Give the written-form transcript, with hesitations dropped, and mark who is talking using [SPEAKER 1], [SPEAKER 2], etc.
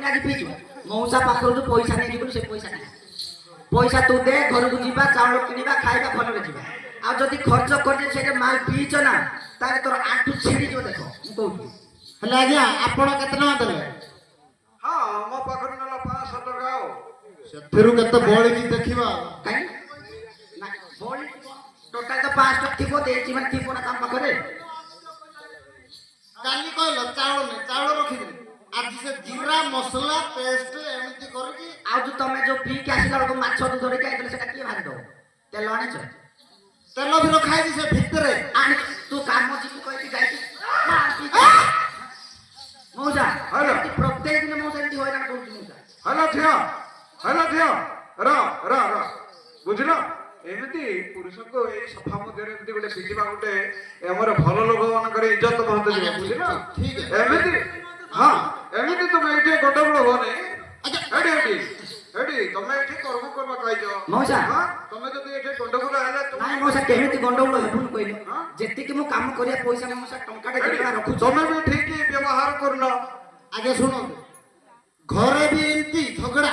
[SPEAKER 1] କିଣି ଆଜି ପିଇଛୁ ମଉସା ପାଖରୁ ତୁ ପଇସା ନେଇଯିବୁ ସେ ପଇସା ନାହିଁ ପଇସା ତୁ ଦେ ଘରକୁ ଯିବା ଚାଉଳ କିଣିବା ଖାଇବା ଭଲରେ ଯିବା ଆଉ ଯଦି ଖର୍ଚ୍ଚ କରିଦେ ସେଇଟା ମାଲ ପିଇଛ ନା ତାହେଲେ ତୋର ଆଣ୍ଠୁ ଛିଡ଼ିଯିବ ଦେଖ ମୁଁ କହୁଛି
[SPEAKER 2] ହେଲେ ଆଜ୍ଞା ଆପଣ କେତେ ଟଙ୍କା ଦେଲେ
[SPEAKER 3] ହଁ ମୋ ପାଖରୁ ନେଲା 500 ଟଙ୍କା ଆଉ
[SPEAKER 2] ସେଥିରୁ କେତେ ବଳିକି ଦେଖିବା
[SPEAKER 1] କାଇଁ ନା ବଳି ଟୋଟାଲ ତ 500 ଥିବ ଦେଇଛି ମାନେ ଥିବ ନା ତମ ପାଖରେ
[SPEAKER 2] କାଲି କହିଲ ଚାଉଳ ନାହିଁ ଚାଉଳ ରଖିଦେଲି ଆଜି ସେ ଜିରା ମସଲା ପେଷ୍ଟ ଏମିତି କରିକି
[SPEAKER 1] ଆଉ ଯୋଉ ତମେ ଯୋଉ ପିଇକି ଆସିଲା ବେଳକୁ ମାଛ ତୁ ଧରିକି ଆଇଥିଲେ ସେଟା କିଏ ଭାଜିଦବ ତେଲ ଆଣିଛ
[SPEAKER 2] ତେଲ ବି ରଖା ହେଇଛି ସେ ଭିତରେ
[SPEAKER 1] ଆଣି ତୁ କାମ ଯିବୁ କହିକି ଯାଇକି ମଉସା ପ୍ରତ୍ୟେକ ଦିନ ମଉସା ଏମିତି ହଇରାଣ କରୁଛି ମଉସା
[SPEAKER 3] ହ୍ୟାଲୋ ଝିଅ ର ବୁଝିଲ ଏମିତି ପୁରୁଷଙ୍କୁ ଏଇ ସଫା ମଧ୍ୟରେ ଏମିତି ଗୋଟେ ପିଟିବା ଗୋଟେ ଆମର ଭଲ ଲୋକ ମାନଙ୍କର ଇଜ୍ଜତ ମହତ ଯିବ ବୁଝିଲ ଏମିତି ହଁ ଏମିତି ତମେ ଏଇଠି ଗଣ୍ଡଗୋଳ ହୁଅନି ଏଠି ତମେ ଏଠି କର୍ମ କହିଛ
[SPEAKER 1] ମଉସା
[SPEAKER 3] ତମେ ଯଦି ଏଠି ଗଣ୍ଡଗୋଳ ହେଲେ
[SPEAKER 1] ନାଇଁ ମଉସା କେମିତି ଗଣ୍ଡଗୋଳ ହେବୁନି କହିଲ ଯେତିକି ମୁଁ କାମ କରିବା ପଇସା ମଉସା ଟଙ୍କାଟେ ଦେବା ରଖୁଛି
[SPEAKER 3] ତମେ ବି ଠିକ ବ୍ୟବହାର କରୁନ
[SPEAKER 2] ଆଜ୍ଞା ଶୁଣନ୍ତୁ ଘରେ ବି ଏମିତି ଝଗଡ଼ା